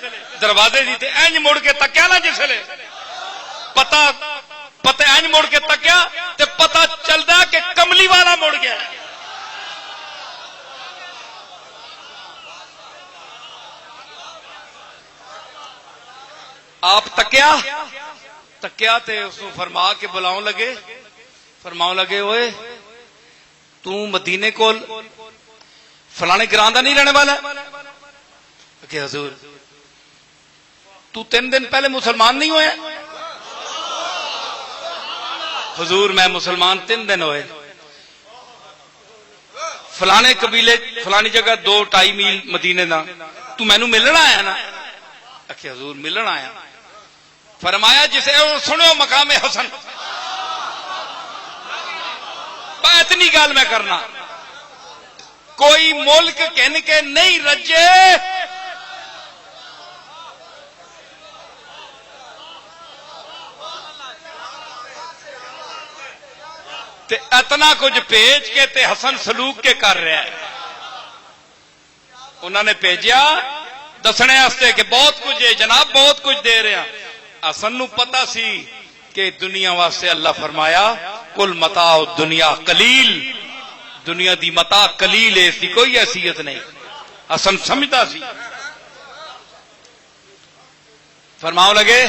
دروازے دی تے اینج مڑ کے تکیا نا جسلے پتہ اینج مڑ کے تکیا تے پتہ چلدا کہ کملی والا مڑ گیا آپ تکیا تے اس کو فرما کے بلاؤں لگے اوئے تو مدینے کول فلانے گران دا نہیں رہنے والا کہ حضور تو 3 دن پہلے مسلمان نہیں ہوئے حضور میں مسلمان 3 دن ہوئے فلانے قبیلے فلانی جگہ 2-2.5 میل مدینے دا تو مینوں ملنا آیا نا کہ حضور ملنا آیا فرمایا جسے سنو مقام حسن اتنی گل میں کرنا کوئی ملک کہن کے نہیں رجے تے اتنا کچھ بھیج کے تے حسن سلوک کے کر رہا ہے. انہوں نے بھیجیا دسنے واسطے کہ بہت کچھ ہے جناب، بہت کچھ دے رہے ہیں. حسن نو پتا سی کہ دنیا واسطے اللہ فرمایا کل متاع دنیا قلیل، دنیا دی متاع قلیل ہے، اس کی کوئی حیثیت نہیں. حسن سمجھتا سی. فرماؤ لگے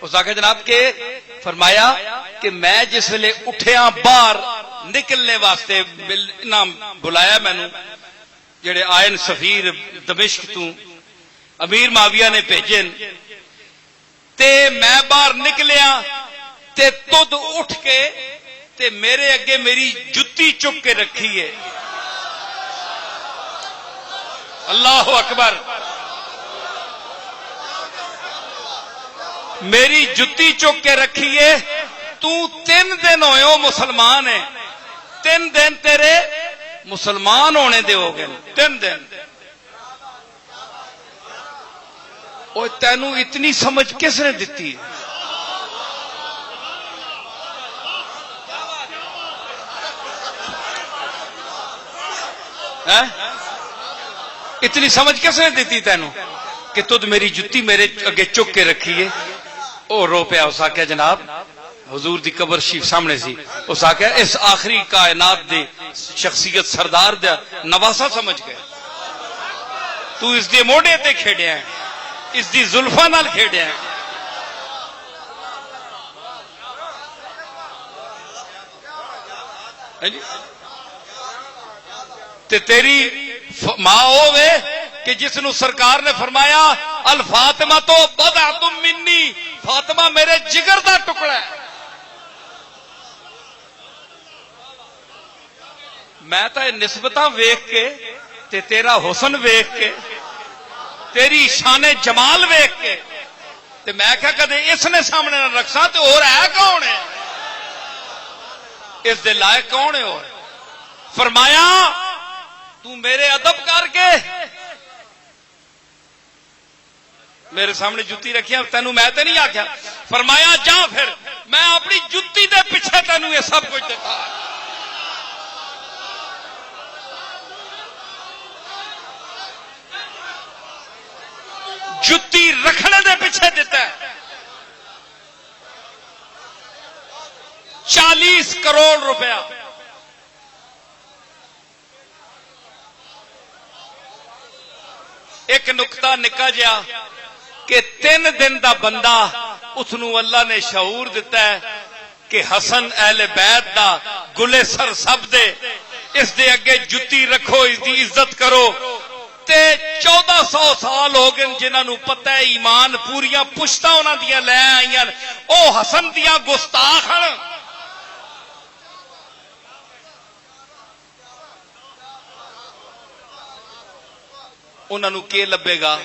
اس آخر جناب کے فرمایا کہ میں جس ویلے اٹھیا باہر نکلنے واسطے بلایا مینو جڑے آئے سفیر دمشق تو امیر معاویہ نے بھیجے تے میں باہر نکلیا تے تد اٹھ کے تے میرے اگے میری جتی چک کے رکھی ہے. اللہ اکبر. میری جتی چک کے رکھی ہے. تو 3 دن ہوئے ہو مسلمان ہے، 3 دن تیرے مسلمان ہونے دے ہو گئے. 3 دن. اور تینوں اتنی سمجھ کس نے دیتی ہے؟ اتنی سمجھ کس نے دیتی تینوں کہ تجھ میری جتی میرے اگے چک کے رکھی ہے؟ او رو پیا. اس آخیا جناب حضور دی قبر شریف سامنے سی. اس آخیا اس آخری کائنات دی شخصیت سردار دا نواسا سمجھ گئے. تو اس دی موڑے تے کھیڑیا ہے، اس دی زلفاں نال کھیڑیا ہے. تے تیری ماں ہوے کہ جس نو سرکار نے فرمایا الفاطمہ تو بضعۃ منی، فاطمہ میرے جگر دا ٹکڑا ہے. میں تو نسبتاں ویکھ کے تے تیرا حسن ویکھ کے تیری شان جمال ویکھ کے تے میں کہا کدے اس نے سامنے نہ رکھسا تے اور ہے کون ہے؟ اس دے لائق کون ہے؟ اور فرمایا تو میرے ادب کر کے میرے سامنے جتی رکھی، تینوں میں تے نہیں آخیا. فرمایا جا پھر میں اپنی جتی دے پیچھے تینوں یہ سب کچھ دیتا. جتی رکھنے دے پیچھے دیتا ہے. 40 کروڑ روپیہ. ایک نقطہ نکا جا کہ 3 دن دا بندہ اس نو اللہ نے شعور دیتا ہے کہ حسن اہل بیت دا گلے سر سب دے، اس دے اگے جتی رکھو، اس دی عزت کرو. تے 1400 سال ہو گئے جنہاں نو پتہ ہے ایمان پوریاں پشتاں انہاں دیاں لے آئیاں او حسن دیاں گستاخ ہن. انہاں نو کی لبے گا؟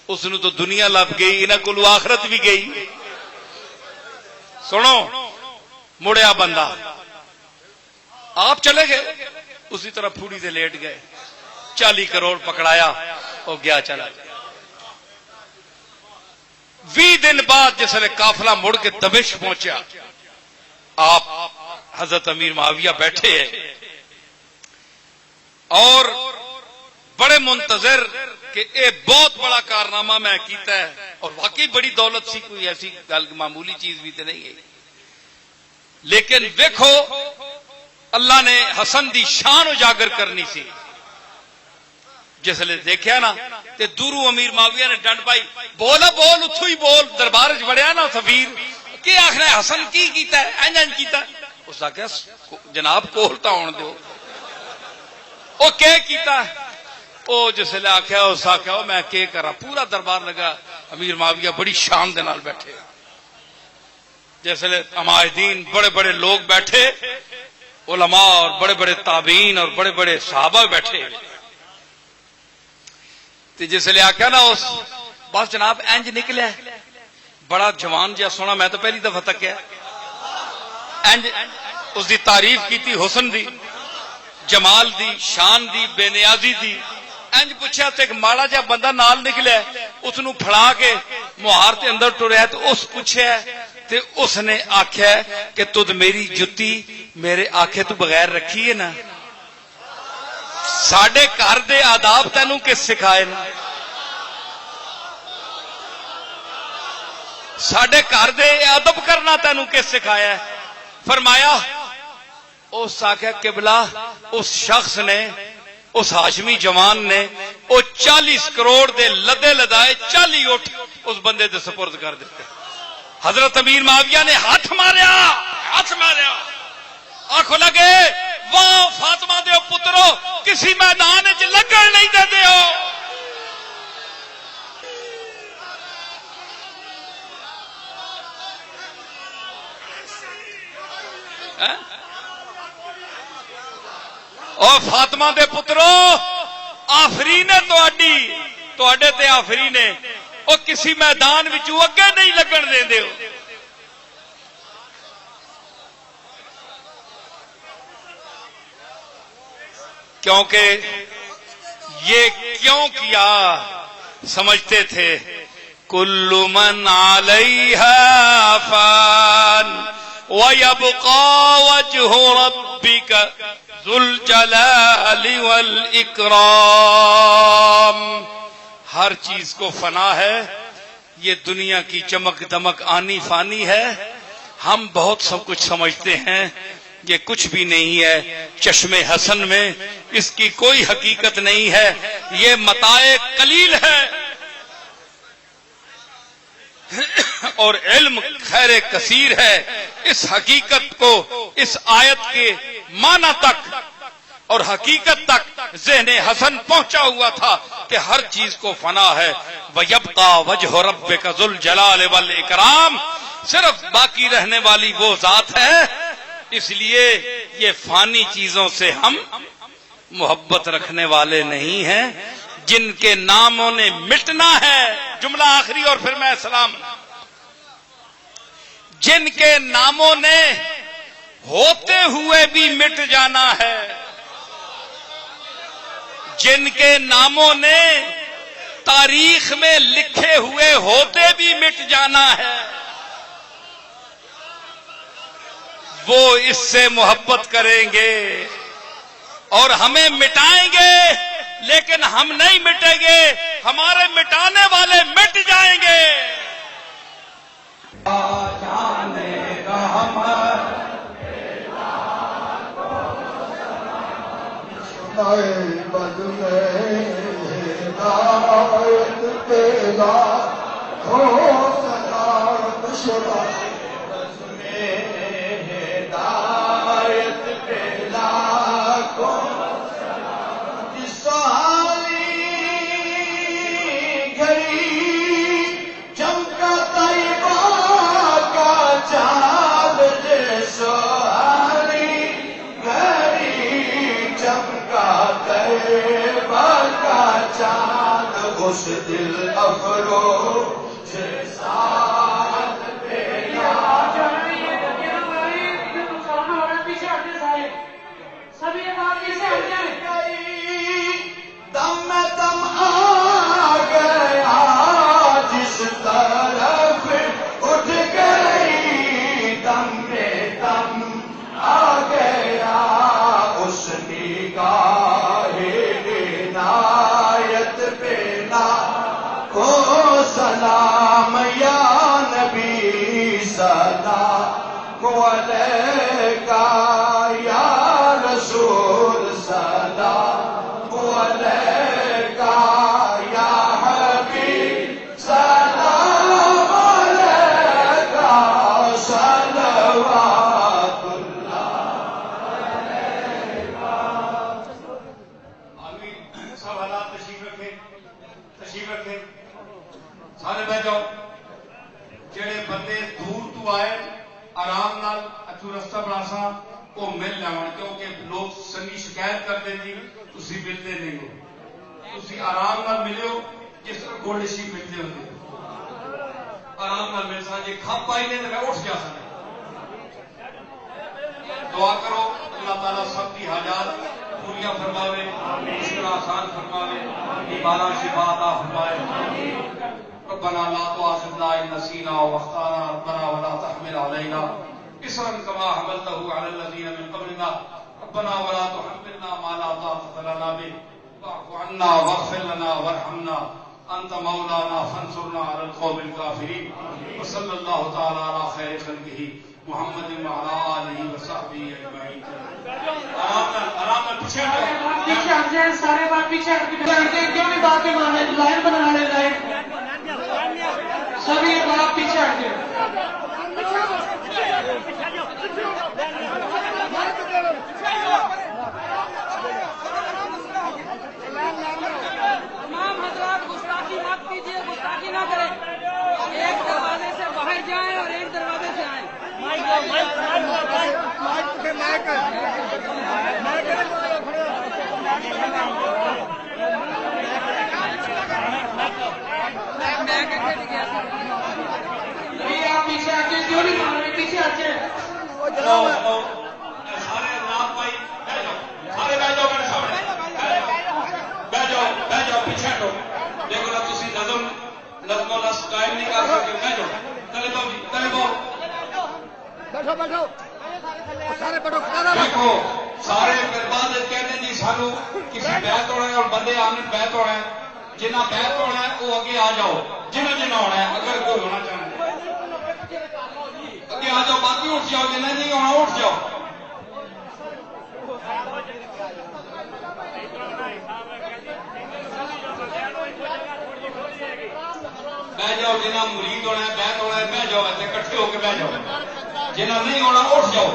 اس نو تو دنیا لب گئی، انہاں کولوں آخرت بھی گئی. سنو مڑیا بندہ آپ چلے گئے اسی طرح پھوڑی دے لیٹ گئے. 40 کروڑ پکڑایا اور گیا چلا. 20 دن بعد جس نے قافلہ مڑ کے دمشق پہنچا، آپ حضرت امیر معاویہ بیٹھے ہیں اور بڑے منتظر کہ اے بہت بڑا کارنامہ میں کیتا ہے اور واقعی بڑی دولت سی، کوئی ایسی گل معمولی چیز بھی تو نہیں ہے. لیکن دیکھو اللہ نے حسن دی شان اجاگر کرنی سی. جس لئے دیکھیا نا تے دورو امیر معاویہ نے ڈنڈ پائی، بولا بول اتھو ہی بول. دربار وڑیا نا سفیر کی آخر ہے حسن کی کیتا ہے اینج اینج کیتا ہے. اس آخیا جناب کولتا ہون دو او کیتا ہے. او جس لئے آخیا اس آخیا میں کی کرا. پورا دربار لگا امیر معاویہ بڑی شان دے نال بیٹھے. جس لئے عمائدین بڑے بڑے لوگ بیٹھے، علماء اور بڑے بڑے تابعین اور بڑے بڑے صحابہ بیٹھے. جس لئے آخیا نا اس بس جناب اینج نکلیا بڑا جوان جہا سونا. میں تو پہلی دفعہ تکیا اینج اس دی تعریف کی تھی، حسن دی، جمال دی، شان دی، بے نیازی دی. اینج پوچھا تو ایک ماڑا جہا بندہ نال نکلیا، اس نو پھڑا کے مہار تے اندر ٹریا تو اس پوچھا تے اس نے آخیا کہ تد میری جتی میرے آکھے تو بغیر رکھی ہے نا ساڈے گھر دے آداب تینوں کس سکھائے نا ساڈے گھر دے ادب کرنا تینوں کس سکھایا ہے فرمایا اس آخیا قبلہ اس شخص نے اس ہاشمی جوان نے وہ 40 کروڑ دے لدے لدائے 40 اٹھ اس بندے دے سپرد کر دیتے حضرت امیر معاویہ نے ہاتھ ماریا آنکھوں لگے واہ فاطمہ دے پترو کسی میدان وچ لگن نہیں دے دیو او فاطمہ دے پترو آفرین تواڈے تے آفرین نے او کسی میدان وچوں اگے نہیں لگن دیندے ہو کیونکہ یہ کیوں کیا سمجھتے تھے کل من علیہا فان وَيَبْقَى وَجْهُ رَبِّكَ ذُو الْجَلَالِ وَالْإِكْرَامِ ہر چیز کو فنا ہے یہ دنیا کی چمک دمک آنی فانی ہے ہم بہت سب کچھ سمجھتے ہیں یہ کچھ بھی نہیں ہے چشم حسن میں اس کی کوئی حقیقت نہیں ہے یہ متاع قلیل ہے اور علم خیر کثیر ہے اس حقیقت کو اس آیت کے معنی تک اور حقیقت تک ذہن حسن پہنچا ہوا تھا کہ ہر چیز کو فنا ہے وَيَبْقَى وَجْهُ رَبِّكَ ذُو الْجَلَالِ وَالْإِكْرَامِ صرف باقی رہنے والی وہ ذات ہے اس لیے یہ فانی چیزوں سے ہم محبت رکھنے والے نہیں ہیں جن کے ناموں نے مٹنا ہے جملہ آخری اور پھر میں سلام جن کے ناموں نے ہوتے ہوئے بھی مٹ جانا ہے جن کے ناموں نے تاریخ میں لکھے ہوئے ہوتے بھی مٹ جانا ہے وہ اس سے محبت کریں گے اور ہمیں مٹائیں گے لیکن ہم نہیں مٹیں گے ہمارے مٹانے والے مٹ جائیں گے اس دل افرو ساتھ پیلا دم میں دم آ گیا جس طرف اٹھ گئی دم میں دم آ گیا اس نگاہ عنایت پہ سلام یا نبی سلام علیکہ یا رسول سلام علیکہ یا حبیب سلام علیکہ صلوات اللہ علیکہ آمین سب حالات تشریف رکھیں سارے بہ جاؤ جڑے بندے دور تو آئے آرام نال اچھو رستہ بنا سا وہ مل جاؤ کیونکہ لوگ سنی شکایت کرتے جی تسی ملتے نہیں ہو تسی آرام نال ملے ہو جس طرح گولڈ شیپ ملتے ہوتے آرام نال مل سا جی کھپ آئی نہیں تو میں اٹھ جا سکتا دعا کرو اللہ تعالیٰ سب کی حاجات پوریا فرماوے مشکل آسان فرماوے بیمارا شفا عطا فرمائے ربنا لا تؤاخذنا إن نسينا واخطأنا ربنا ولا تحمل علينا إصرا كما حملته على الذين من قبلنا ربنا ولا تحملنا ما لا طاقة لنا به واعف عنا واغفر لنا وارحمنا أنت مولانا فانصرنا على القوم الكافرين وصلى الله تعالى على خير خلقه محمد وعلى آله وصحبه أجمعين. آرام پیچھے پیچھے ہٹ جائیں، سارے بات پیچھے ہٹ کے جو بھی باتیں مانے لائن بنا لے، لائن سبھی بات پیچھے ہٹ کے. تمام حضرات گستاخی مت کیجیے، گستاخی نہ کریں. ایک دروازے سے باہر جائیں اور ایک دروازے سے آئیں. آپ پیچھے ہٹ کے جو نہیں مان رہے پیچھے ہٹ جائیں. سارے نام بھائی سارے بہ جاؤ میرے سامنے، بہ جاؤ پیچھے ہٹو. دیکھو نا تھی نظم و نسق قائم نہیں کر سکتے، بہ جاؤ تلے باؤ جی تلے باؤ. دیکھو سارے بعد کہتے ہیں جی سانو کسی بیت ہونا ہے اور بندے آنے بیت ہونا ہے. جنہ بیت ہونا ہے وہ اگے آ جاؤ، جنہ ہونا ہے اگر کوئی ہونا چاہتے اگے آ جاؤ، باقی اٹھ جاؤ، جنہ نہیں ہونا اٹھ جاؤ. بہ جاؤ جنہ مرید ہونا ہے بیت ہونا ہے بہ جاؤ، ایسے کٹھے ہو کے بہ جاؤ. جنہ نہیں ہونا اٹھ جاؤ.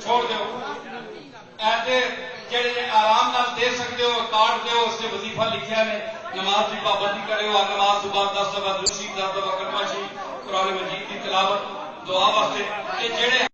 چھوڑ دو ایسے جڑے آرام نال دے سکتے ہو کارڈ دو، اس سے وظیفہ لکھیا نے. نماز کی پابندی کرے ہو، نماز تو بعد 10 دفعہ درود شریف 10 دفعہ کلمہ شریف قرآن مجید کی تلاوت دعا واسطے. یہ جڑے